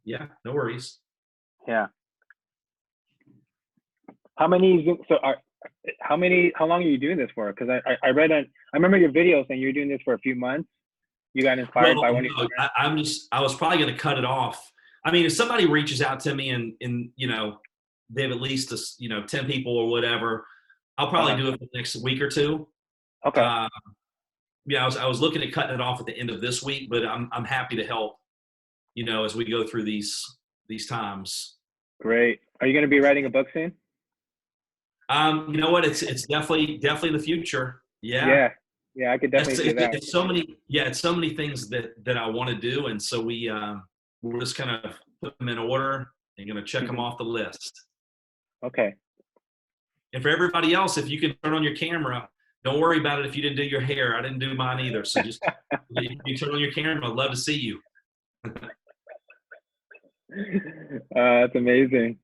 Yeah, no worries. Yeah. How long are you doing this for? Because I remember your video saying you were doing this for a few months. You got inspired Well, by one of no, your friends. I was probably going to cut it off. I mean, if somebody reaches out to me and they have at least, 10 people or whatever, I'll probably Uh-huh. do it for the next week or two. Okay. Uh, yeah, I was looking at cutting it off at the end of this week, but I'm happy to help, as we go through these times. Great. Are you going to be writing a book soon? You know what? It's definitely in the future. Yeah. Yeah. Yeah, I could definitely see that. It's so many, yeah, it's so many things that I want to do. And so we're just kind of put them in order and going to check them Hmm. off the list. Okay. And for everybody else, if you can turn on your camera, don't worry about it if you didn't do your hair. I didn't do mine either. So just, if you turn on your camera, I'd love to see you. That's amazing.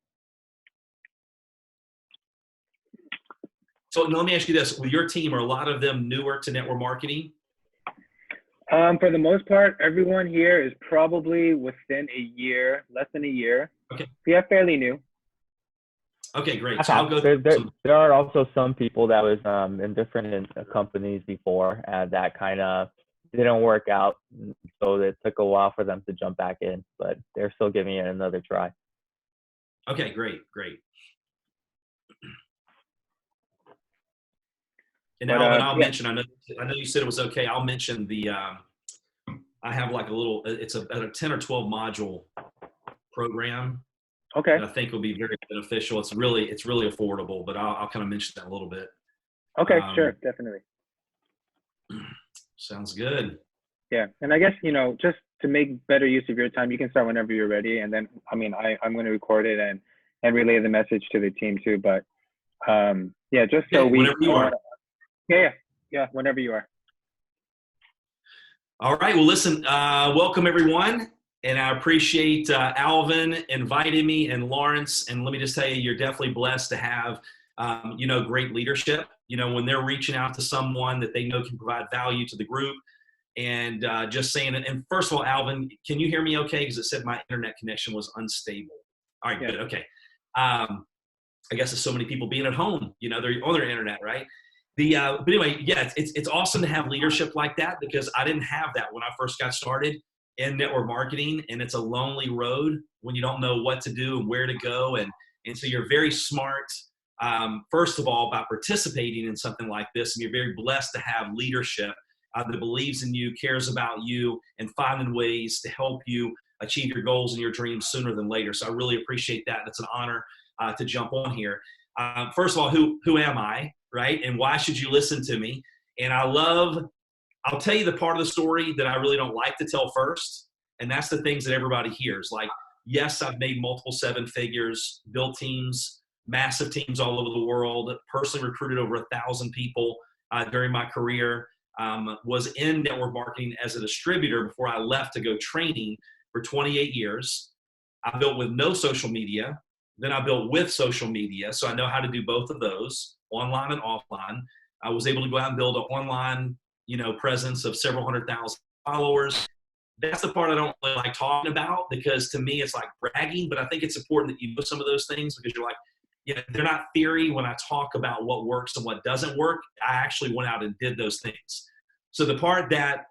So let me ask you this. With your team, are a lot of them newer to network marketing? For the most part, everyone here is probably within a year, less than a year. Okay. Yeah, fairly new. Okay, great. So I'll go through there are also some people that was in different companies before that kind of didn't work out. So it took a while for them to jump back in, but they're still giving it another try. Okay, great. And Alvin, I'll mention, I know you said it was okay. I'll mention I have like it's a 10 or 12 module program. Okay. That I think will be very beneficial. It's really affordable, but I'll kind of mention that a little bit. Okay, sure, definitely. Sounds good. Yeah, and I guess, just to make better use of your time, you can start whenever you're ready. And then, I'm going to record it and relay the message to the team too. But yeah, just so whenever you are. Yeah, whenever you are. All right. Well, listen, welcome everyone. And I appreciate Alvin inviting me and Lawrence. And let me just tell you, you're definitely blessed to have, great leadership, when they're reaching out to someone that they know can provide value to the group. And just saying it. And first of all, Alvin, can you hear me okay? Because it said my internet connection was unstable. All right, good. Okay. I guess there's so many people being at home, they're on their internet, right? But anyway, yeah, it's awesome to have leadership like that because I didn't have that when I first got started in network marketing, and it's a lonely road when you don't know what to do and where to go. And so you're very smart, first of all, about participating in something like this. And you're very blessed to have leadership that believes in you, cares about you, and finding ways to help you achieve your goals and your dreams sooner than later. So I really appreciate that. It's an honor to jump on here. First of all, who am I, right? And why should you listen to me? And I'll tell you the part of the story that I really don't like to tell first, and that's the things that everybody hears. Like, yes, I've made multiple seven figures, built teams, massive teams all over the world, personally recruited over 1,000 people during my career, was in network marketing as a distributor before I left to go training for 28 years. I built with no social media. Then I built with social media, so I know how to do both of those, online and offline. I was able to go out and build an online presence of several 100,000 followers. That's the part I don't really like talking about because to me it's like bragging, but I think it's important that you know some of those things because you're like, they're not theory when I talk about what works and what doesn't work. I actually went out and did those things. So the part that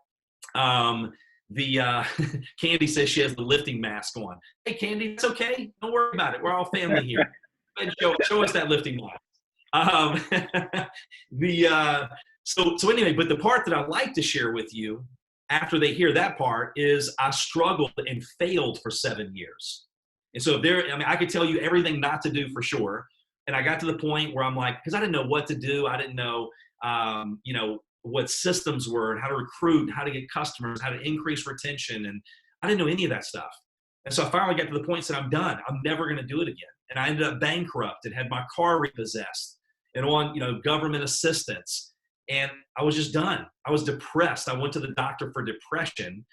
Candy says she has the lifting mask on. Hey, Candy, it's okay. Don't worry about it. We're all family here. Go ahead and show us that lifting mask. So anyway, but the part that I'd like to share with you after they hear that part is I struggled and failed for 7 years. And so I could tell you everything not to do for sure. And I got to the point where I'm like, because I didn't know what to do. I didn't know, what systems were and how to recruit and how to get customers, how to increase retention. And I didn't know any of that stuff. And so I finally got to the point that I'm done. I'm never going to do it again. And I ended up bankrupt and had my car repossessed and on, government assistance. And I was just done. I was depressed. I went to the doctor for depression.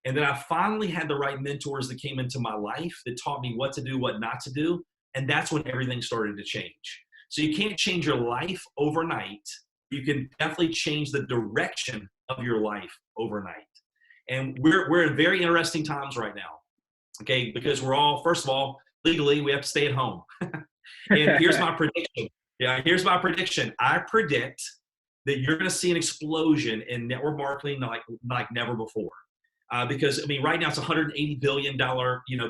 And then I finally had the right mentors that came into my life that taught me what to do, what not to do. And that's when everything started to change. So you can't change your life overnight. You can definitely change the direction of your life overnight. And we're in very interesting times right now. Okay, because we're all, first of all, legally, we have to stay at home. And here's my prediction. Yeah, here's my prediction. I predict that you're going to see an explosion in network marketing like never before. Because I mean, right now it's $180 billion,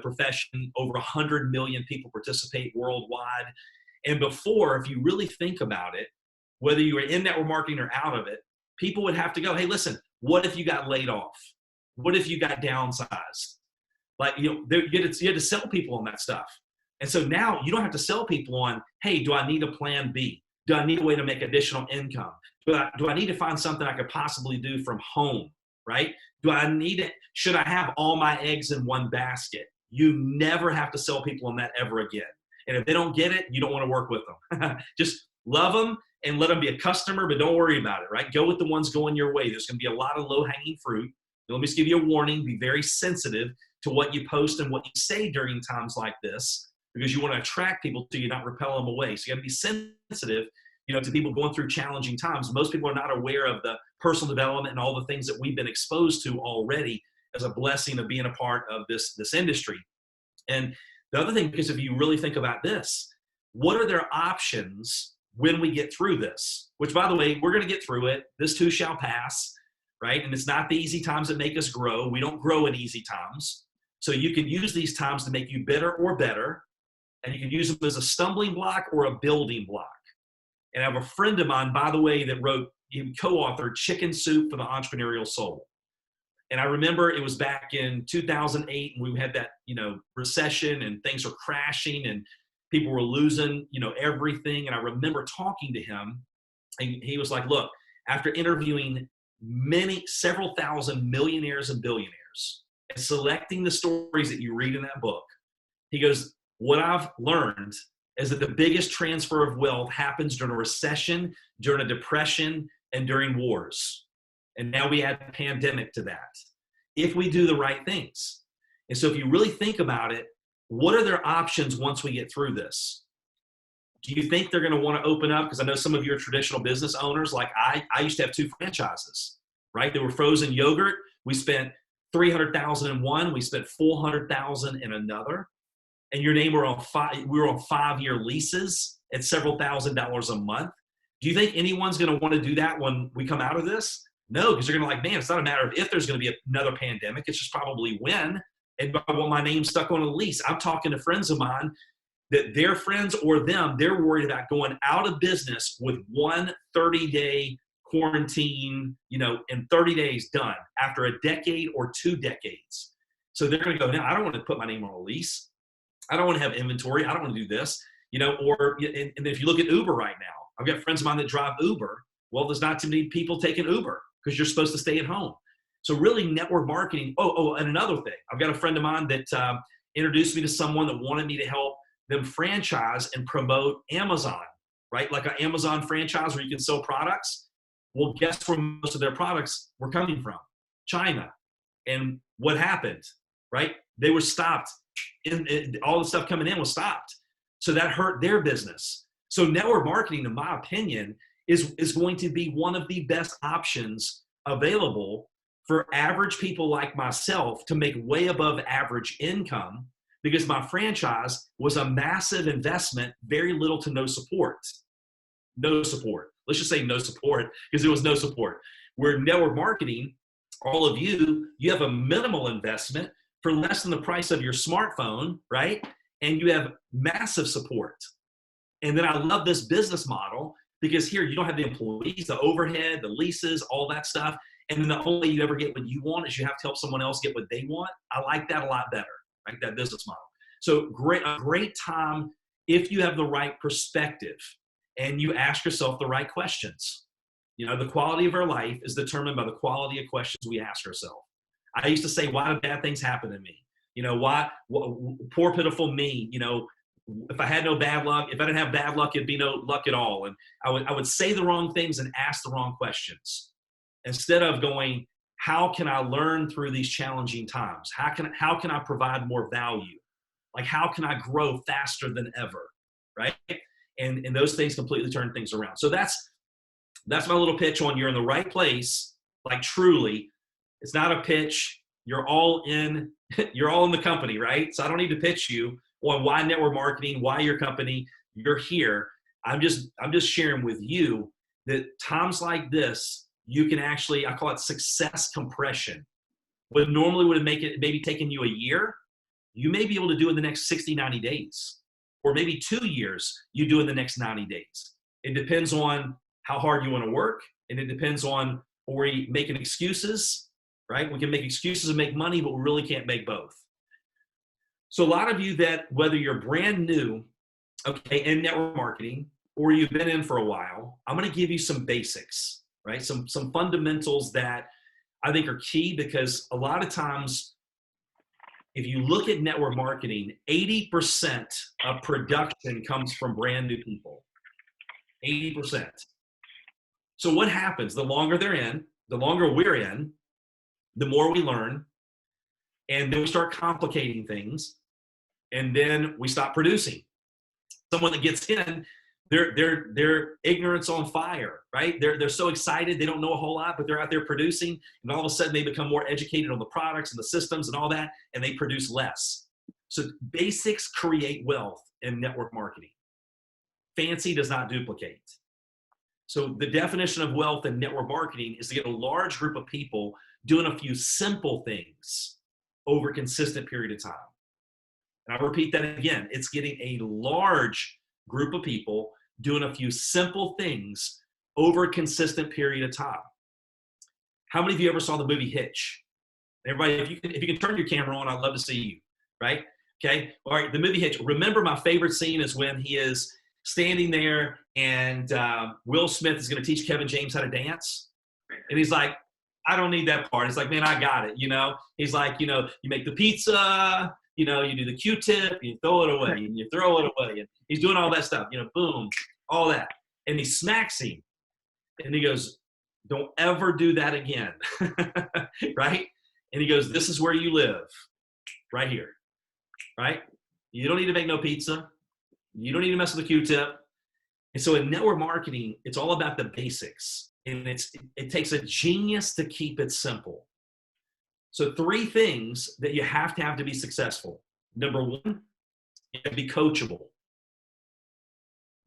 profession. Over 100 million people participate worldwide. And before, if you really think about it, whether you were in network marketing or out of it, people would have to go, hey, listen, what if you got laid off? What if you got downsized? Like, you had to sell people on that stuff. And so now you don't have to sell people on, hey, do I need a plan B? Do I need a way to make additional income? Do I need to find something I could possibly do from home, right? Do I need it? Should I have all my eggs in one basket? You never have to sell people on that ever again. And if they don't get it, you don't want to work with them. Just love them and let them be a customer, but don't worry about it, right? Go with the ones going your way. There's going to be a lot of low-hanging fruit. Let me just give you a warning. Be very sensitive to what you post and what you say during times like this, because you want to attract people to you, not repel them away. So you got to be sensitive, to people going through challenging times. Most people are not aware of the personal development and all the things that we've been exposed to already as a blessing of being a part of this industry. And the other thing, because if you really think about this, what are their options when we get through this? Which, by the way, we're going to get through it. This too shall pass, right? And it's not the easy times that make us grow. We don't grow in easy times. So you can use these times to make you better or better. And you can use them as a stumbling block or a building block. And I have a friend of mine, by the way, that co-authored Chicken Soup for the Entrepreneurial Soul. And I remember it was back in 2008, and we had that, recession, and things were crashing, and people were losing, everything. And I remember talking to him, and he was like, look, after interviewing several thousand millionaires and billionaires, and selecting the stories that you read in that book, he goes, what I've learned is that the biggest transfer of wealth happens during a recession, during a depression, and during wars. And now we add a pandemic to that, if we do the right things. And so if you really think about it, what are their options once we get through this? Do you think they're going to want to open up? Because I know some of you are traditional business owners. Like I used to have 2 franchises, right? They were frozen yogurt. We spent $300,000 in one. We spent $400,000 in another. And your name we were on 5-year leases at several $1,000s a month. Do you think anyone's going to want to do that when we come out of this? No, because you're going to man, it's not a matter of if there's going to be another pandemic. It's just probably when. And I want my name stuck on a lease. I'm talking to friends of mine that their friends or them, they're worried about going out of business with one 30-day quarantine, in 30 days done after a decade or 2 decades. So they're going to go, no, I don't want to put my name on a lease. I don't want to have inventory. I don't want to do this, and if you look at Uber right now, I've got friends of mine that drive Uber. Well, there's not too many people taking Uber because you're supposed to stay at home. So really network marketing. And another thing, I've got a friend of mine that introduced me to someone that wanted me to help them franchise and promote Amazon, right? Like an Amazon franchise where you can sell products. Well, guess where most of their products were coming from? China. And what happened, right? They were stopped. All the stuff coming in was stopped. So that hurt their business. So network marketing, in my opinion, is going to be one of the best options available for average people like myself to make way above average income, because my franchise was a massive investment, very little to no support. No support. Let's just say no support, because there was no support. Where network marketing, all of you have a minimal investment for less than the price of your smartphone, right? And you have massive support. And then I love this business model because here you don't have the employees, the overhead, the leases, all that stuff. And then the only way you ever get what you want is you have to help someone else get what they want. I like that a lot better, right? That business model. So a great time if you have the right perspective and you ask yourself the right questions. The quality of our life is determined by the quality of questions we ask ourselves. I used to say, why do bad things happen to me? Why poor, pitiful me, if I had no bad luck, if I didn't have bad luck, it'd be no luck at all. And I would say the wrong things and ask the wrong questions instead of going, how can I learn through these challenging times? How can I provide more value? Like, how can I grow faster than ever? Right. And those things completely turn things around. So that's my little pitch on you're in the right place. Like truly, it's not a pitch. You're all in. You're all in the company, right? So I don't need to pitch you on why network marketing, why your company, you're here. I'm just sharing with you that times like this, you can actually, I call it success compression. What normally would have make it maybe taken you a year, you may be able to do in the next 60, 90 days, or maybe 2 years you do in the next 90 days. It depends on how hard you want to work, and it depends on, are we making excuses, right? We can make excuses and make money, but we really can't make both. So a lot of you that, whether you're brand new, okay, in network marketing, or you've been in for a while, I'm going to give you some basics, right? Some fundamentals that I think are key, because a lot of times, if you look at network marketing, 80% of production comes from brand new people. 80%. So what happens? The longer they're in, the longer we're in, the more we learn, and then we start complicating things, and then we stop producing. Someone that gets in, their ignorance on fire, right? They're so excited, they don't know a whole lot, but they're out there producing, and all of a sudden they become more educated on the products and the systems and all that, and they produce less. So basics create wealth in network marketing. Fancy does not duplicate. So the definition of wealth in network marketing is to get a large group of people doing a few simple things over a consistent period of time. And I'll repeat that again. It's getting a large group of people doing a few simple things over a consistent period of time. How many of you ever saw the movie Hitch? Everybody, if you can turn your camera on, I'd love to see you, right? Okay, all right, the movie Hitch. Remember, my favorite scene is when he is standing there and Will Smith is going to teach Kevin James how to dance. And he's like, I don't need that part. He's like, man, I got it, you know? He's like, you know, you make the pizza, you know, you do the Q-tip, you throw it away, and you throw it away. And he's doing all that stuff, you know, boom, all that. And he smacks him. And he goes, don't ever do that again, right? And he goes, this is where you live, right here, right? You don't need to make no pizza. You don't need to mess with the Q-tip. And so in network marketing, it's all about the basics. And it takes a genius to keep it simple. So 3 things that you have to be successful. Number 1, you have to be coachable.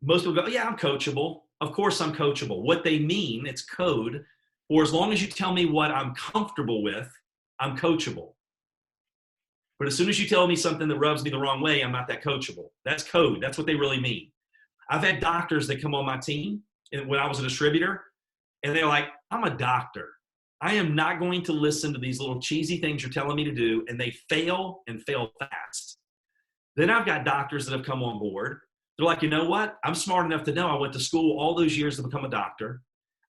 Most people go, yeah, I'm coachable. Of course I'm coachable. What they mean, it's code, or as long as you tell me what I'm comfortable with, I'm coachable. But as soon as you tell me something that rubs me the wrong way, I'm not that coachable. That's code. That's what they really mean. I've had doctors that come on my team when I was a distributor, and they're like, I'm a doctor. I am not going to listen to these little cheesy things you're telling me to do, and they fail and fail fast. Then I've got doctors that have come on board. They're like, you know what? I'm smart enough to know I went to school all those years to become a doctor.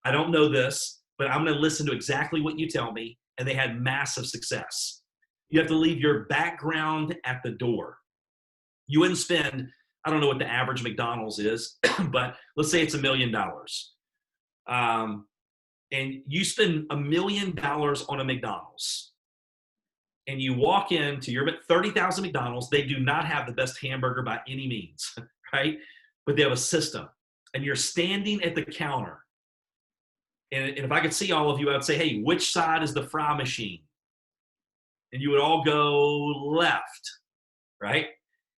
I don't know this, but I'm going to listen to exactly what you tell me, and they had massive success. You have to leave your background at the door. You wouldn't spend, I don't know what the average McDonald's is, but let's say it's $1 million. And you spend $1 million on a McDonald's. And you walk into your 30,000 McDonald's, they do not have the best hamburger by any means, right? But they have a system. And you're standing at the counter. And if I could see all of you, I would say, hey, which side is the fry machine? And you would all go left, right?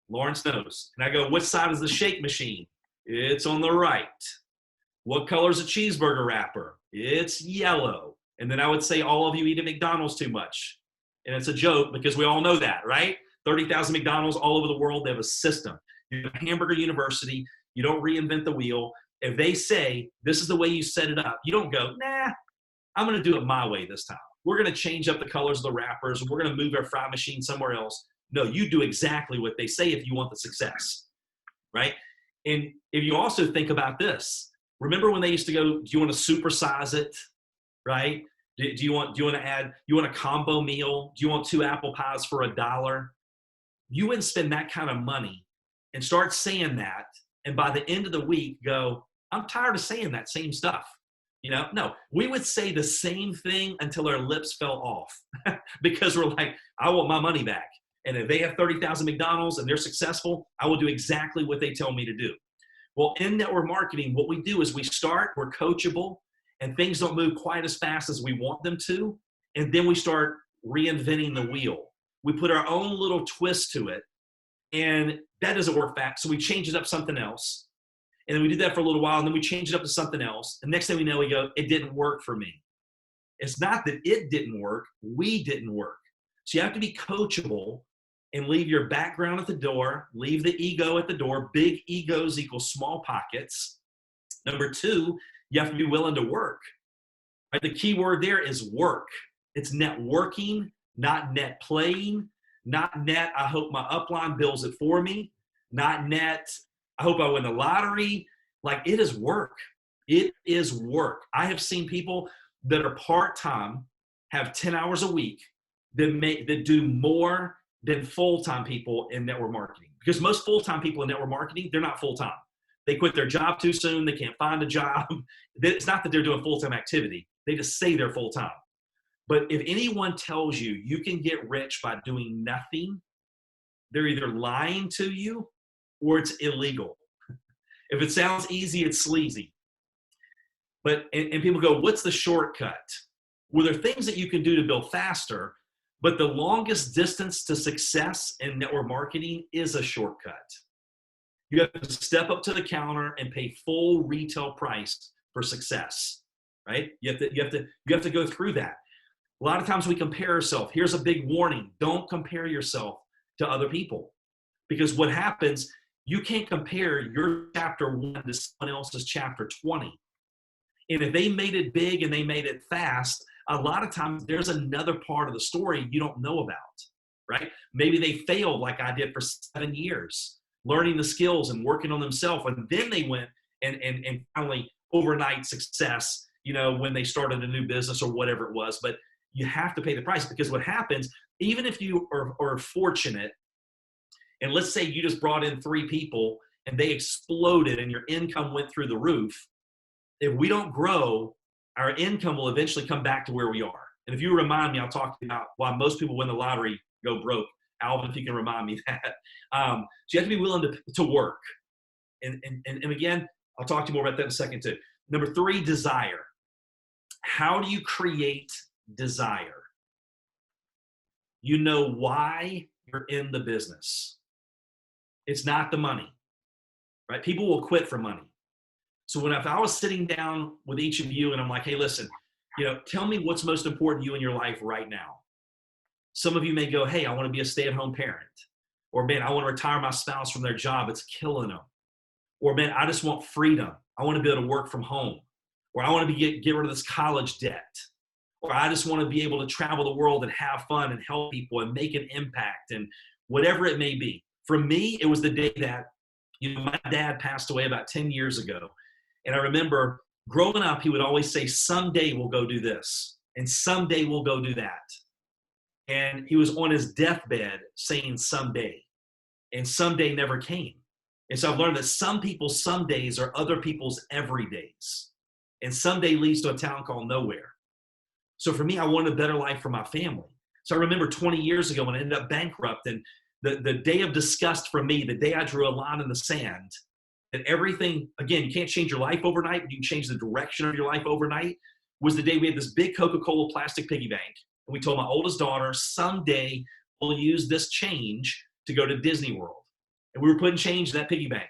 Lawrence knows. And I go, which side is the shake machine? It's on the right. What color is a cheeseburger wrapper? It's yellow. And then I would say, all of you eat at McDonald's too much. And it's a joke because we all know that, right? 30,000 McDonald's all over the world, they have a system. You have a hamburger university. You don't reinvent the wheel. If they say, this is the way you set it up, you don't go, nah, I'm going to do it my way this time. We're going to change up the colors of the wrappers. We're going to move our fry machine somewhere else. No, you do exactly what they say if you want the success, right? And if you also think about this, remember when they used to go, do you want to supersize it, right? Do you want to add, you want a combo meal? Do you want 2 apple pies for $1? You wouldn't spend that kind of money and start saying that. And by the end of the week go, I'm tired of saying that same stuff. You know, no, we would say the same thing until our lips fell off because we're like, I want my money back. And if they have 30,000 McDonald's and they're successful, I will do exactly what they tell me to do. Well, in network marketing, what we do is we're coachable, and things don't move quite as fast as we want them to. And then we start reinventing the wheel. we put our own little twist to it, and that doesn't work fast. So we change it up something else. And then we do that for a little while, and then we change it up to something else. And next thing we know, we go, it didn't work for me. It's not that it didn't work, we didn't work. So you have to be coachable and leave your background at the door, leave the ego at the door. Big egos equal small pockets. Number two, you have to be willing to work. Right? The key word there is work. It's networking, not net playing, not net, I hope my upline bills it for me, not net, I hope I win the lottery. Like, it is work. It is work. I have seen people that are part-time, have 10 hours a week, that do more than full-time people in network marketing. Because most full-time people in network marketing, they're not full-time. They quit their job too soon. They can't find a job. It's not that they're doing full-time activity. They just say they're full-time. But if anyone tells you you can get rich by doing nothing, they're either lying to you or it's illegal. If it sounds easy, it's sleazy. But and people go, what's the shortcut? Well, there are things that you can do to build faster, but the longest distance to success in network marketing is a shortcut. You have to step up to the counter and pay full retail price for success, right? You have to go through that. A lot of times we compare ourselves. Here's a big warning. Don't compare yourself to other people. Because what happens, you can't compare your chapter 1 to someone else's chapter 20. And if they made it big and they made it fast, a lot of times there's another part of the story you don't know about, right? Maybe they failed like I did for 7 years, learning the skills and working on themselves. And then they went and finally overnight success, when they started a new business or whatever it was. But you have to pay the price, because what happens, even if you are fortunate, and let's say you just brought in 3 people and they exploded and your income went through the roof, if we don't grow, our income will eventually come back to where we are. And if you remind me, I'll talk about why most people win the lottery go broke. Alvin, if you can remind me that. So you have to be willing to work. And again, I'll talk to you more about that in a second too. Number 3, desire. How do you create desire? You know why you're in the business. It's not the money, right? People will quit for money. So if I was sitting down with each of you and I'm like, hey, listen, tell me what's most important to you in your life right now. Some of you may go, hey, I want to be a stay-at-home parent. Or, man, I want to retire my spouse from their job. It's killing them. Or, man, I just want freedom. I want to be able to work from home. Or I want to get rid of this college debt. Or I just want to be able to travel the world and have fun and help people and make an impact, and whatever it may be. For me, it was the day that, my dad passed away about 10 years ago. And I remember growing up, he would always say, someday we'll go do this. And someday we'll go do that. And he was on his deathbed saying someday. And someday never came. And so I've learned that some people's some days are other people's every days. And someday leads to a town called nowhere. So for me, I wanted a better life for my family. So I remember 20 years ago when I ended up bankrupt, and the day of disgust for me, the day I drew a line in the sand, that everything, again, you can't change your life overnight, but you can change the direction of your life overnight, was the day we had this big Coca-Cola plastic piggy bank. And we told my oldest daughter, someday we'll use this change to go to Disney World. And we were putting change in that piggy bank.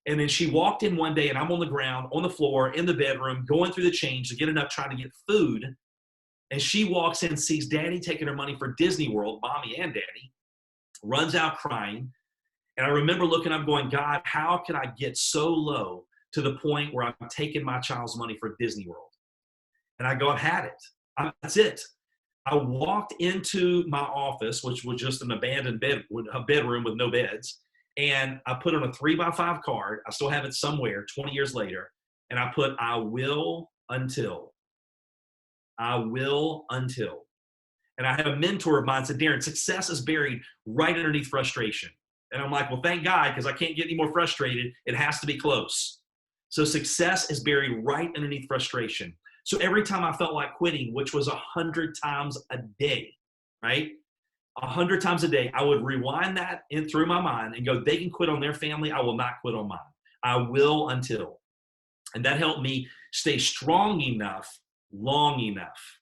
And then she walked in one day, and I'm on the ground, on the floor, in the bedroom, going through the change to get enough, trying to get food. And she walks in, sees Daddy taking her money for Disney World, Mommy and Daddy, runs out crying. And I remember looking up going, God, how can I get so low to the point where I'm taking my child's money for Disney World? And I go, I've had it. That's it. I walked into my office, which was just an abandoned bedroom with no beds. And I put on a 3x5 card. I still have it somewhere 20 years later. And I put, I will until. I will until. And I had a mentor of mine said, Darin, success is buried right underneath frustration. And I'm like, well, thank God, because I can't get any more frustrated. It has to be close. So success is buried right underneath frustration. So every time I felt like quitting, which was 100 times a day, right? 100 times a day, I would rewind that in through my mind and go, they can quit on their family. I will not quit on mine. I will until. And that helped me stay strong enough, long enough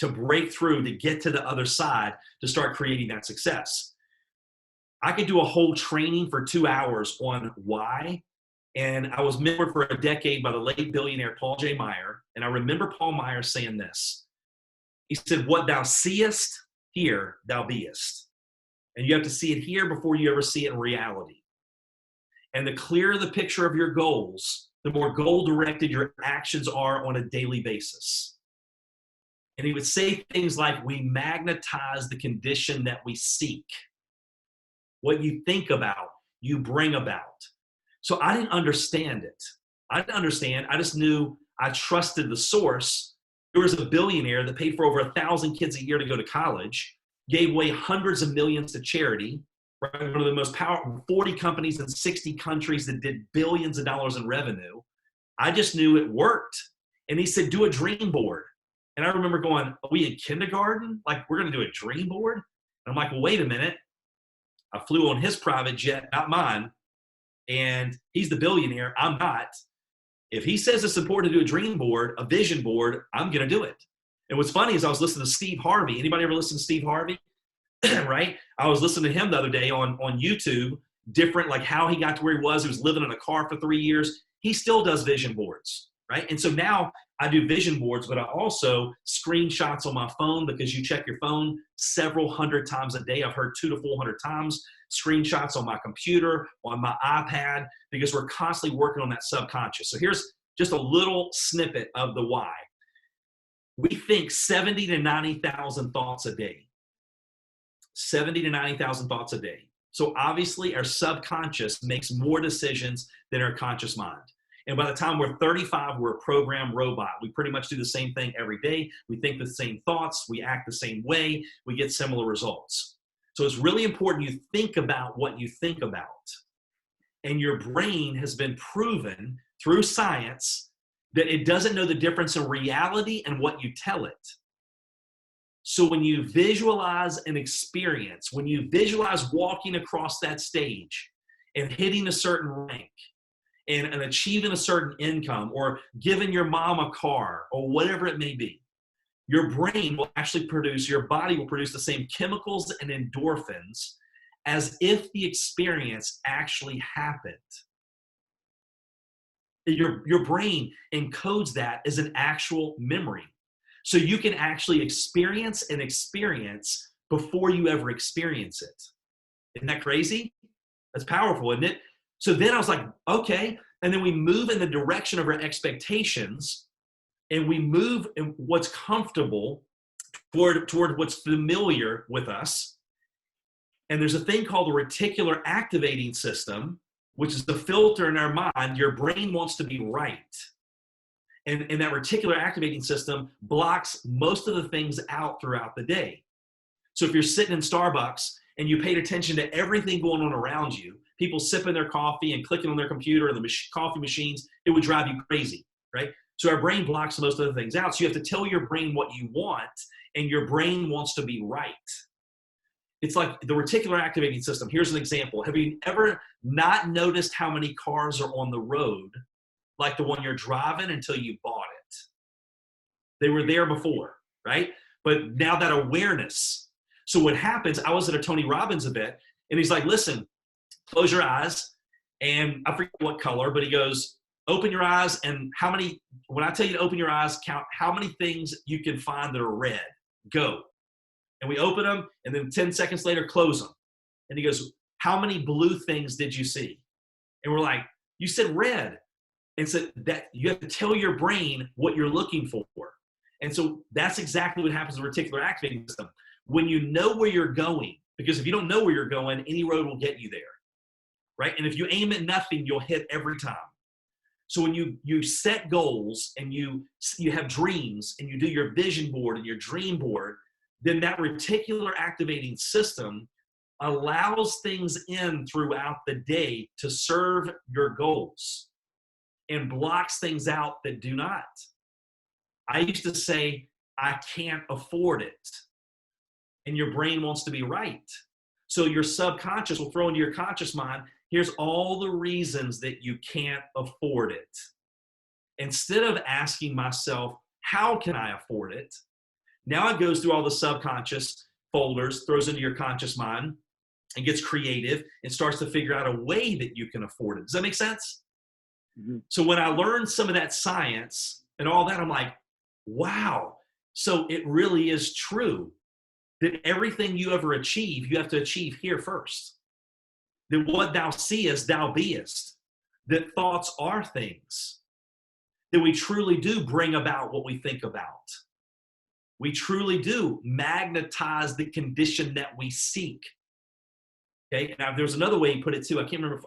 to break through, to get to the other side, to start creating that success. I could do a whole training for 2 hours on why. And I was mentored for a decade by the late billionaire Paul J. Meyer. And I remember Paul Meyer saying this. He said, what thou seest here, thou beest. And you have to see it here before you ever see it in reality. And the clearer the picture of your goals, the more goal-directed your actions are on a daily basis. And he would say things like, we magnetize the condition that we seek. What you think about, you bring about. So I didn't understand it. I didn't understand. I just knew I trusted the source. There was a billionaire that paid for over 1,000 kids a year to go to college, gave away hundreds of millions to charity, right? One of the most powerful, 40 companies in 60 countries that did billions of dollars in revenue. I just knew it worked. And he said, do a dream board. And I remember going, are we in kindergarten? Like, we're going to do a dream board? And I'm like, well, wait a minute. I flew on his private jet, not mine. And he's the billionaire. I'm not. If he says it's important to do a dream board, a vision board, I'm going to do it. And what's funny is I was listening to Steve Harvey. Anybody ever listen to Steve Harvey? Right? I was listening to him the other day on YouTube, different, like how he got to where he was living in a car for 3 years. He still does vision boards, right? And so now I do vision boards, but I also screenshots on my phone, because you check your phone several hundred times a day. I've heard 200 to 400 times. Screenshots on my computer, on my iPad, because we're constantly working on that subconscious. So here's just a little snippet of the why. We think 70 to 90,000 thoughts a day. 70 to 90,000 thoughts a day. So obviously our subconscious makes more decisions than our conscious mind. And by the time we're 35, we're a programmed robot. We pretty much do the same thing every day. We think the same thoughts. We act the same way. We get similar results. So it's really important you think about what you think about. And your brain has been proven through science that it doesn't know the difference in reality and what you tell it. So when you visualize an experience, when you visualize walking across that stage and hitting a certain rank and achieving a certain income, or giving your mom a car, or whatever it may be, your brain will actually produce, your body will produce the same chemicals and endorphins as if the experience actually happened. Your brain encodes that as an actual memory. So you can actually experience an experience before you ever experience it. Isn't that crazy? That's powerful, isn't it? So then I was like, okay. And then we move in the direction of our expectations, and we move in what's comfortable toward what's familiar with us. And there's a thing called the reticular activating system, which is the filter in our mind. Your brain wants to be right. And that reticular activating system blocks most of the things out throughout the day. So if you're sitting in Starbucks and you paid attention to everything going on around you, people sipping their coffee and clicking on their computer and the coffee machines, it would drive you crazy, right? So our brain blocks most of the things out. So you have to tell your brain what you want, and your brain wants to be right. It's like the reticular activating system. Here's an example. Have you ever not noticed how many cars are on the road like the one you're driving until you bought it? They were there before, right? But now that awareness. So what happens, I was at a Tony Robbins event, and he's like, listen, close your eyes, and I forget what color, but he goes, open your eyes, and when I tell you to open your eyes, count how many things you can find that are red. Go. And we open them, and then 10 seconds later, close them. And he goes, how many blue things did you see? And we're like, you said red. And so that you have to tell your brain what you're looking for. And so that's exactly what happens with the reticular activating system. When you know where you're going, because if you don't know where you're going, any road will get you there, right? And if you aim at nothing, you'll hit every time. So when you set goals and you have dreams and you do your vision board and your dream board, then that reticular activating system allows things in throughout the day to serve your goals and blocks things out that do not. I used to say, I can't afford it. And your brain wants to be right. So your subconscious will throw into your conscious mind, here's all the reasons that you can't afford it. Instead of asking myself, how can I afford it? Now it goes through all the subconscious folders, throws into your conscious mind, and gets creative and starts to figure out a way that you can afford it. Does that make sense? Mm-hmm. So when I learned some of that science and all that, I'm like, wow. So it really is true that everything you ever achieve, you have to achieve here first. That what thou seest, thou beest. That thoughts are things. That we truly do bring about what we think about. We truly do magnetize the condition that we seek. Okay, now there's another way you put it too. I can't remember.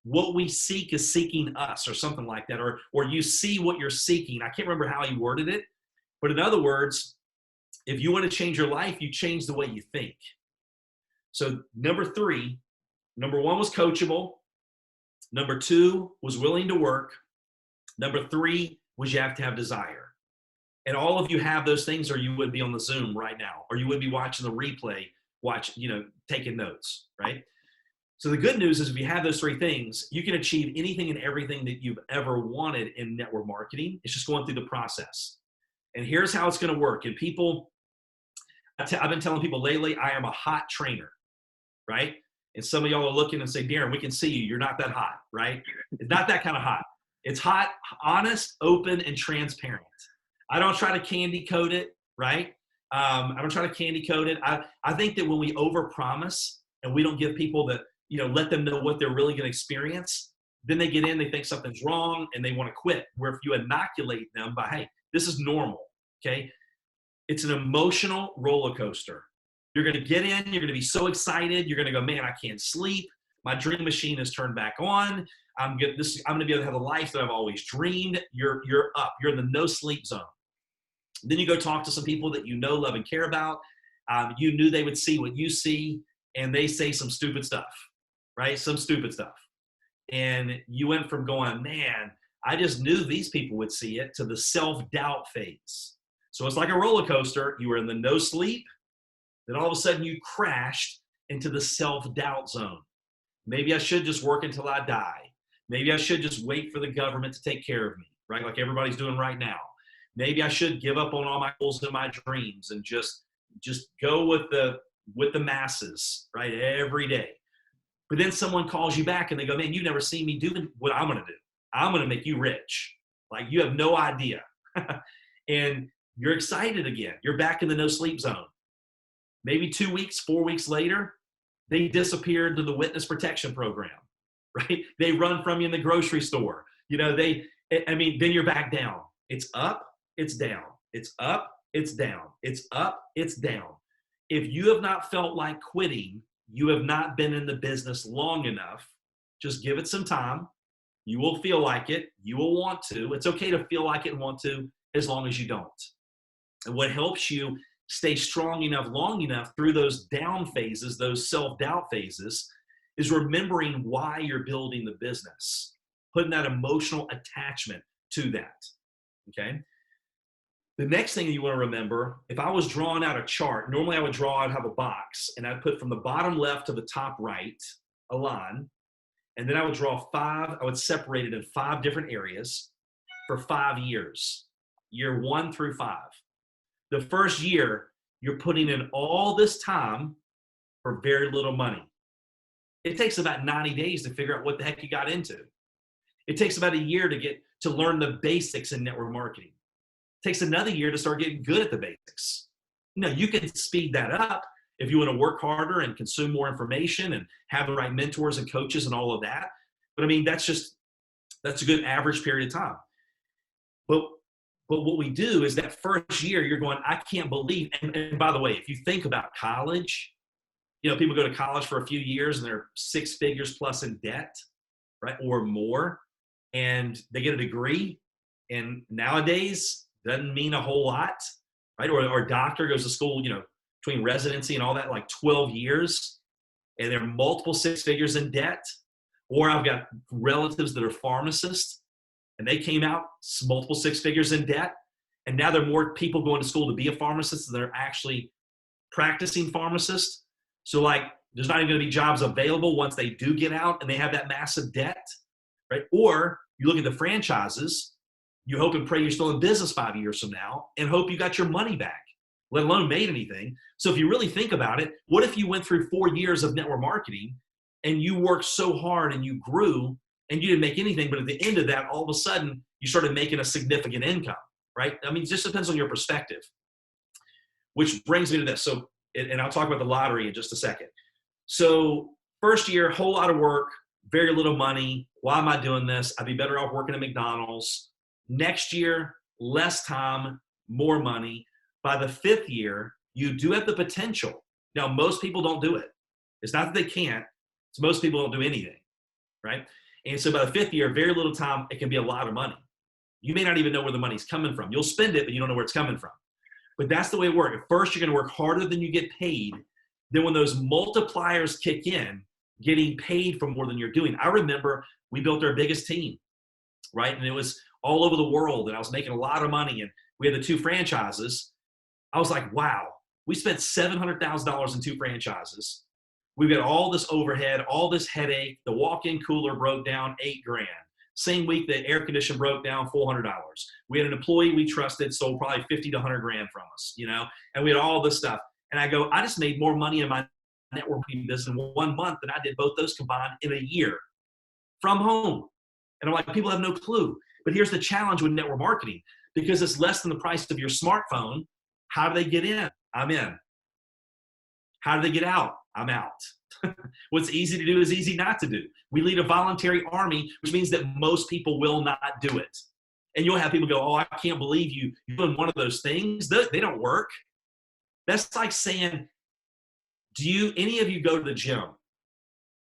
What we seek is seeking us, or something like that, or you see what you're seeking. I can't remember how he worded it, but in other words, if you want to change your life, you change the way you think. So number one was coachable. Number 2 was willing to work. Number 3 was you have to have desire. And all of you have those things, or you would be on the Zoom right now, or you would be watching the replay, taking notes, right? So the good news is if you have those 3 things, you can achieve anything and everything that you've ever wanted in network marketing. It's just going through the process. And here's how it's going to work. And people, I've been telling people lately, I am a hot trainer, right? And some of y'all are looking and say, Darren, we can see you. You're not that hot, right? It's not that kind of hot. It's hot, honest, open, and transparent. I don't try to candy coat it, right? I don't try to candy coat it. I think that when we overpromise and we don't give people let them know what they're really going to experience, then they get in, they think something's wrong, and they want to quit. Where if you inoculate them by, hey, this is normal, okay? It's an emotional roller coaster. You're going to get in, you're going to be so excited, you're going to go, man, I can't sleep. My dream machine is turned back on. I'm going to be able to have the life that I've always dreamed. You're up. You're in the no sleep zone. Then you go talk to some people that you know, love, and care about. You knew they would see what you see, and they say some stupid stuff, right? Some stupid stuff. And you went from going, man, I just knew these people would see it, to the self-doubt phase. So it's like a roller coaster. You were in the no sleep. Then all of a sudden you crashed into the self-doubt zone. Maybe I should just work until I die. Maybe I should just wait for the government to take care of me, right? Like everybody's doing right now. Maybe I should give up on all my goals and my dreams and just go with the masses, right? Every day. But then someone calls you back and they go, man, you've never seen me do what I'm going to do. I'm going to make you rich. Like you have no idea. And you're excited again. You're back in the no sleep zone. Maybe 2 weeks, 4 weeks later, they disappear into the witness protection program, right? They run from you in the grocery store. Then you're back down. It's up, it's down. It's up, it's down. It's up, it's down. If you have not felt like quitting, you have not been in the business long enough. Just give it some time. You will feel like it. You will want to. It's okay to feel like it and want to, as long as you don't. And what helps you stay strong enough, long enough through those down phases, those self-doubt phases, is remembering why you're building the business, putting that emotional attachment to that, okay? The next thing you want to remember, if I was drawing out a chart, normally I'd have a box, and I'd put from the bottom left to the top right a line, and then I would separate it in 5 different areas for 5 years, year 1 through 5. The first year, you're putting in all this time for very little money. It takes about 90 days to figure out what the heck you got into. It takes about a year to learn the basics in network marketing. It takes another year to start getting good at the basics. You can speed that up if you want to work harder and consume more information and have the right mentors and coaches and all of that. But that's a good average period of time. But what we do is that first year, you're going, I can't believe, and by the way, if you think about college, people go to college for a few years and they're 6 figures plus in debt, right? Or more, and they get a degree, and nowadays doesn't mean a whole lot, right? Or a doctor goes to school, between residency and all that, like 12 years, and they're multiple 6 figures in debt. Or I've got relatives that are pharmacists, and they came out multiple 6 figures in debt, and now there are more people going to school to be a pharmacist than they're actually practicing pharmacists. So there's not even going to be jobs available once they do get out and they have that massive debt, right? Or you look at the franchises, you hope and pray you're still in business 5 years from now and hope you got your money back. let alone made anything. So if you really think about it, what if you went through 4 years of network marketing and you worked so hard and you grew and you didn't make anything, but at the end of that, all of a sudden you started making a significant income, right? I mean, it just depends on your perspective, which brings me to this. So, and I'll talk about the lottery in just a second. So first year, whole lot of work, very little money. Why am I doing this? I'd be better off working at McDonald's. Next year, less time, more money. By the 5th year, you do have the potential. Now, most people don't do it. It's not that they can't. It's most people don't do anything, right? And so by the 5th year, very little time, it can be a lot of money. You may not even know where the money's coming from. You'll spend it, but you don't know where it's coming from. But that's the way it works. At first, you're going to work harder than you get paid. Then when those multipliers kick in, getting paid for more than you're doing. I remember we built our biggest team, right? And it was all over the world, and I was making a lot of money, and we had the 2 franchises. I was like, wow, we spent $700,000 in 2 franchises. We've got all this overhead, all this headache. The walk-in cooler broke down, $8,000. Same week, the air conditioner broke down, $400. We had an employee we trusted, sold probably $50 to $100,000 from us, and we had all this stuff. And I go, I just made more money in my networking business in 1 month than I did both those combined in a year from home. And I'm like, people have no clue. But here's the challenge with network marketing. Because it's less than the price of your smartphone, how do they get in? I'm in. How do they get out? I'm out. What's easy to do is easy not to do. We lead a voluntary army, which means that most people will not do it. And you'll have people go, oh, I can't believe you're doing one of those things. They don't work. That's like saying, do any of you go to the gym?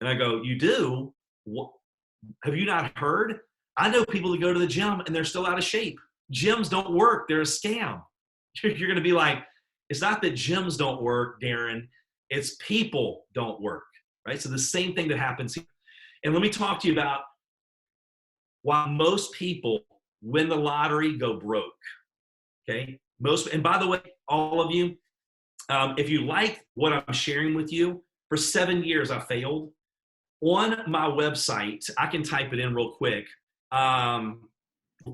And I go, you do? What? Have you not heard? I know people that go to the gym and they're still out of shape. Gyms don't work. They're a scam. You're going to be like, it's not that gyms don't work, Darin. It's people don't work, right? So the same thing that happens here. And let me talk to you about why most people win the lottery go broke, okay? And by the way, all of you, if you like what I'm sharing with you, for 7 years I failed. On my website, I can type it in real quick.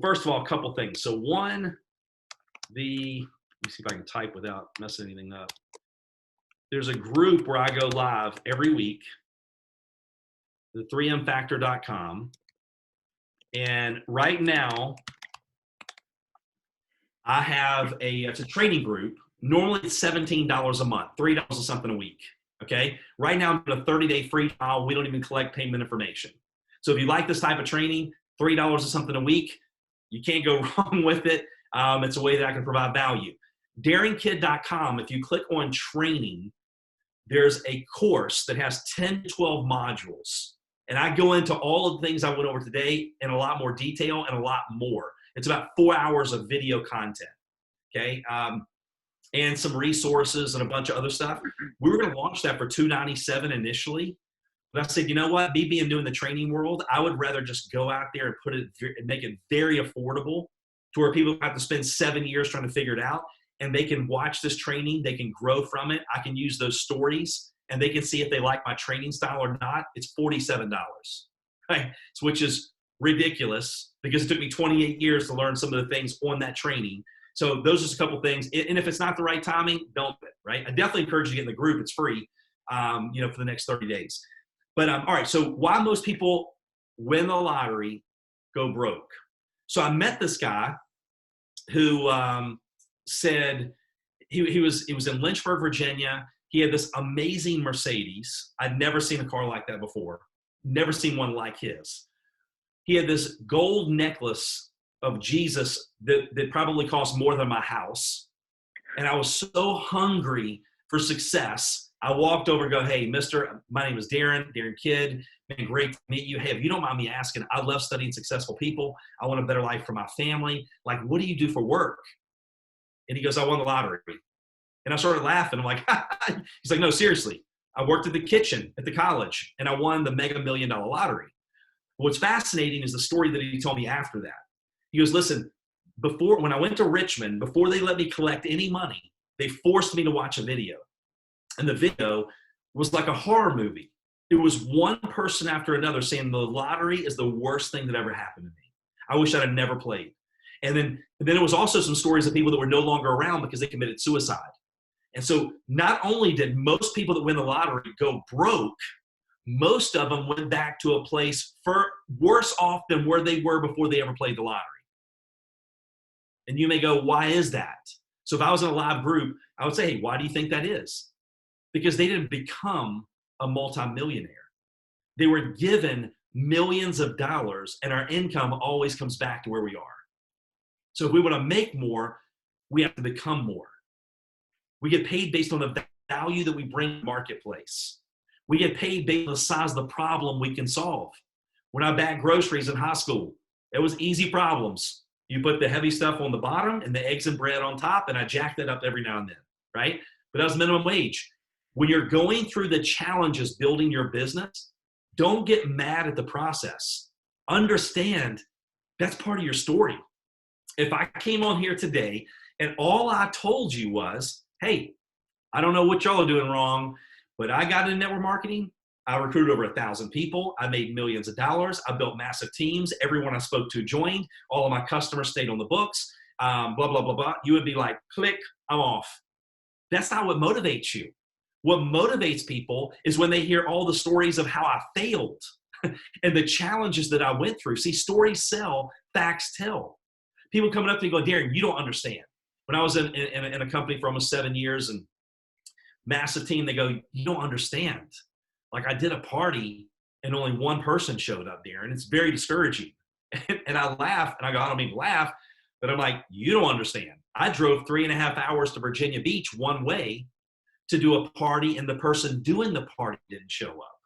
First of all, a couple things. So one, let me see if I can type without messing anything up. There's a group where I go live every week, the 3mfactor.com. And right now, I have it's a training group. Normally it's $17 a month, $3 or something a week. Okay. Right now I'm doing a 30-day free trial. We don't even collect payment information. So if you like this type of training, $3 or something a week, you can't go wrong with it. It's a way that I can provide value. DarinKidd.com, if you click on training, there's a course that has 10 to 12 modules. And I go into all of the things I went over today in a lot more detail and a lot more. It's about 4 hours of video content, okay? And some resources and a bunch of other stuff. We were going to launch that for $297 initially. But I said, you know what? Me being new in the training world, I would rather just go out there and make it very affordable to where people have to spend 7 years trying to figure it out. And they can watch this training. They can grow from it. I can use those stories and they can see if they like my training style or not. It's $47, right? Which is ridiculous because it took me 28 years to learn some of the things on that training. So those are just a couple things. And if it's not the right timing, don't do it, right? I definitely encourage you to get in the group. It's free, for the next 30 days. But all right, so why most people win the lottery, go broke. So I met this guy who said he was in Lynchburg, Virginia. He had this amazing Mercedes. I'd never seen a car like that before. Never seen one like his. He had this gold necklace of Jesus that probably cost more than my house. And I was so hungry for success. I walked over and go, hey, mister, my name is DarinKidd. Man, great to meet you. Hey, if you don't mind me asking, I love studying successful people. I want a better life for my family. Like, what do you do for work? And he goes, I won the lottery. And I started laughing. I'm like, he's like, no, seriously. I worked at the kitchen at the college and I won the mega $1 million lottery. What's fascinating is the story that he told me after that. He goes, listen, when I went to Richmond, before they let me collect any money, they forced me to watch a video. And the video was like a horror movie. It was one person after another saying the lottery is the worst thing that ever happened to me. I wish I'd have never played. And then it was also some stories of people that were no longer around because they committed suicide. And so not only did most people that win the lottery go broke, most of them went back to a place worse off than where they were before they ever played the lottery. And you may go, why is that? So if I was in a live group, I would say, hey, why do you think that is? Because they didn't become a multimillionaire. They were given millions of dollars, and our income always comes back to where we are. So if we want to make more, we have to become more. We get paid based on the value that we bring to the marketplace. We get paid based on the size of the problem we can solve. When I bagged groceries in high school, it was easy problems. You put the heavy stuff on the bottom and the eggs and bread on top, and I jacked that up every now and then, right? But that was minimum wage. When you're going through the challenges building your business, don't get mad at the process. Understand that's part of your story. If I came on here today and all I told you was, hey, I don't know what y'all are doing wrong, but I got into network marketing. I recruited over 1,000 people. I made millions of dollars. I built massive teams. Everyone I spoke to joined. All of my customers stayed on the books, blah, blah, blah, blah. You would be like, click, I'm off. That's not what motivates you. What motivates people is when they hear all the stories of how I failed and the challenges that I went through. See, stories sell, facts tell. People coming up to me go, Darin, you don't understand. When I was in a company for almost 7 years and massive team, they go, you don't understand. Like I did a party and only one person showed up, Darin. It's very discouraging. And I laugh and I go, I don't mean to laugh, but I'm like, you don't understand. I drove 3.5 hours to Virginia Beach one way to do a party, and the person doing the party didn't show up.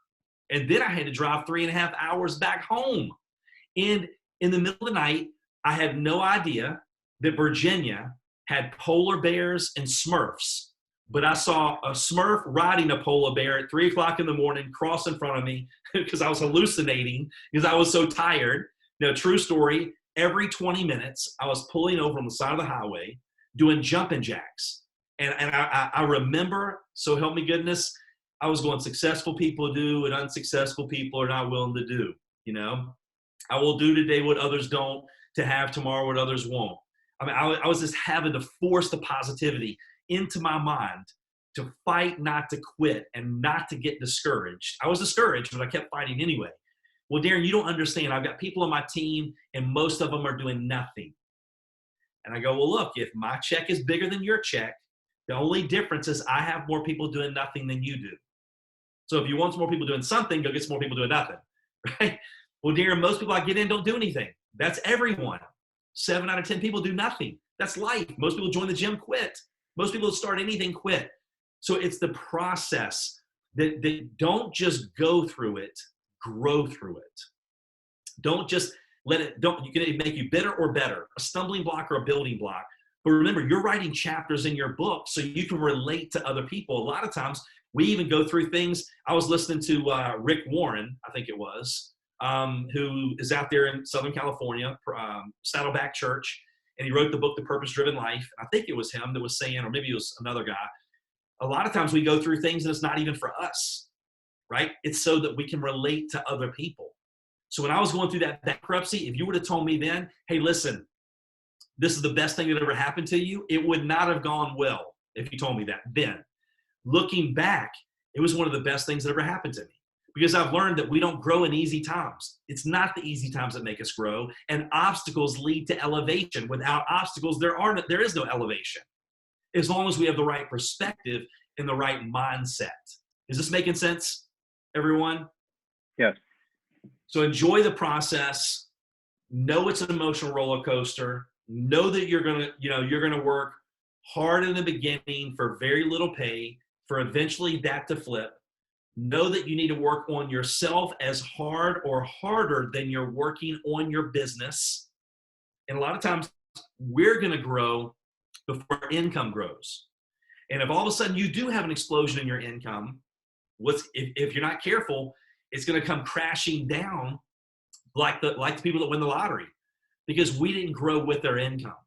And then I had to drive 3.5 hours back home. And in the middle of the night, I had no idea that Virginia had polar bears and Smurfs. But I saw a Smurf riding a polar bear at 3 o'clock in the morning cross in front of me because I was hallucinating because I was so tired. True story, every 20 minutes, I was pulling over on the side of the highway doing jumping jacks. And I remember, so help me goodness, I was going, successful people do and unsuccessful people are not willing to do. I will do today what others don't to have tomorrow what others won't. I mean, I was just having to force the positivity into my mind to fight not to quit and not to get discouraged. I was discouraged, but I kept fighting anyway. Well, Darin, you don't understand. I've got people on my team and most of them are doing nothing. And I go, well, look, if my check is bigger than your check, the only difference is I have more people doing nothing than you do. So if you want some more people doing something, go get some more people doing nothing, right? Well, Darin, most people I get in don't do anything. That's everyone. 7 out of 10 people do nothing. That's life. Most people join the gym, quit. Most people that start anything, quit. So it's the process that don't just go through it, grow through it. Don't just you can make you bitter or better, a stumbling block or a building block. But remember, you're writing chapters in your book so you can relate to other people. A lot of times we even go through things. I was listening to Rick Warren, I think it was, who is out there in Southern California, Saddleback Church, and he wrote the book, The Purpose-Driven Life. I think it was him that was saying, or maybe it was another guy, a lot of times we go through things and it's not even for us, right? It's so that we can relate to other people. So when I was going through that bankruptcy, if you would have told me then, hey, listen, this is the best thing that ever happened to you, it would not have gone well if you told me that then. Looking back, it was one of the best things that ever happened to me because I've learned that we don't grow in easy times. It's not the easy times that make us grow, and obstacles lead to elevation. Without obstacles, there is no elevation as long as we have the right perspective and the right mindset. Is this making sense, everyone? Yes. So enjoy the process. Know it's an emotional roller coaster. Know that you're gonna work hard in the beginning for very little pay, for eventually that to flip. Know that you need to work on yourself as hard or harder than you're working on your business. And a lot of times we're gonna grow before our income grows. And if all of a sudden you do have an explosion in your income, if you're not careful, it's gonna come crashing down like the people that win the lottery, because we didn't grow with their income.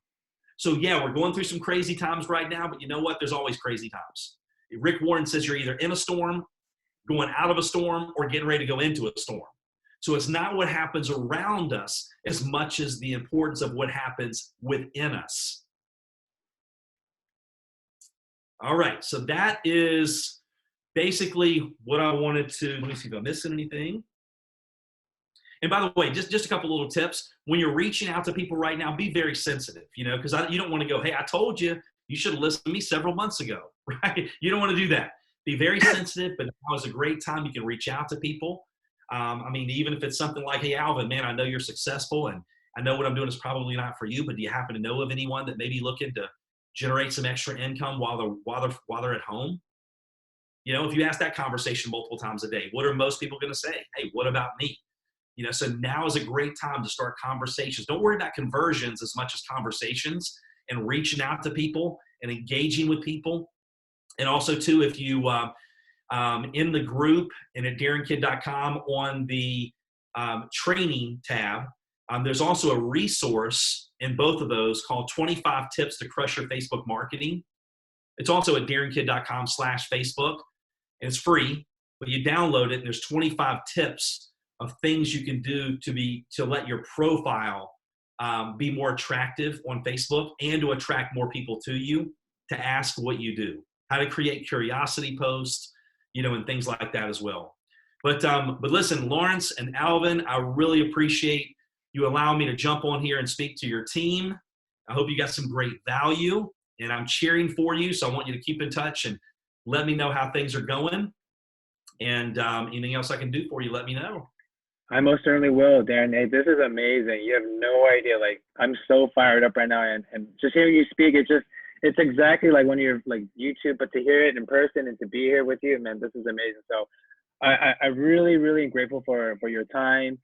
So yeah, we're going through some crazy times right now, but you know what? There's always crazy times. Rick Warren says you're either in a storm, going out of a storm, or getting ready to go into a storm. So it's not what happens around us as much as the importance of what happens within us. All right. So that is basically what I wanted to, let me see if I'm missing anything. And by the way, just a couple little tips. When you're reaching out to people right now, be very sensitive, because you don't want to go, hey, I told you, you should have listened to me several months ago, right? You don't want to do that. Be very sensitive, but now is a great time. You can reach out to people. I mean, even if it's something like, hey, Alvin, man, I know you're successful and I know what I'm doing is probably not for you, but do you happen to know of anyone that may be looking to generate some extra income while they're at home? If you ask that conversation multiple times a day, what are most people going to say? Hey, what about me? So now is a great time to start conversations. Don't worry about conversions as much as conversations and reaching out to people and engaging with people. And also too, if you in the group and at DarinKidd.com on the training tab, there's also a resource in both of those called 25 Tips to Crush Your Facebook Marketing. It's also at DarinKidd.com/Facebook. And it's free, but you download it and there's 25 tips of things you can do to let your profile be more attractive on Facebook and to attract more people to you to ask what you do, how to create curiosity posts, and things like that as well. But listen, Lawrence and Alvin, I really appreciate you allowing me to jump on here and speak to your team. I hope you got some great value, and I'm cheering for you. So I want you to keep in touch and let me know how things are going. And anything else I can do for you, let me know. I most certainly will, Darren. Hey, this is amazing. You have no idea. Like, I'm so fired up right now, and just hearing you speak, it's exactly like when you're like YouTube, but to hear it in person and to be here with you, man, this is amazing. So I really, really am grateful for your time,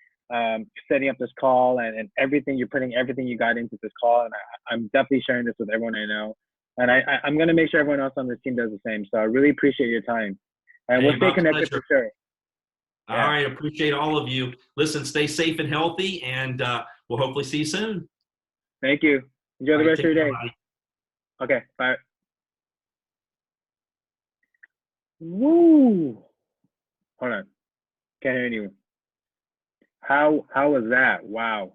setting up this call and everything. You're putting everything you got into this call, and I'm definitely sharing this with everyone I know. And I'm going to make sure everyone else on this team does the same. So I really appreciate your time. And we'll stay connected for sure. All right. Appreciate all of you. Listen, stay safe and healthy, and we'll hopefully see you soon. Thank you. Enjoy the rest of your day. Buddy. Okay. Bye. Woo. Hold on. Can't hear anyone. How was that? Wow.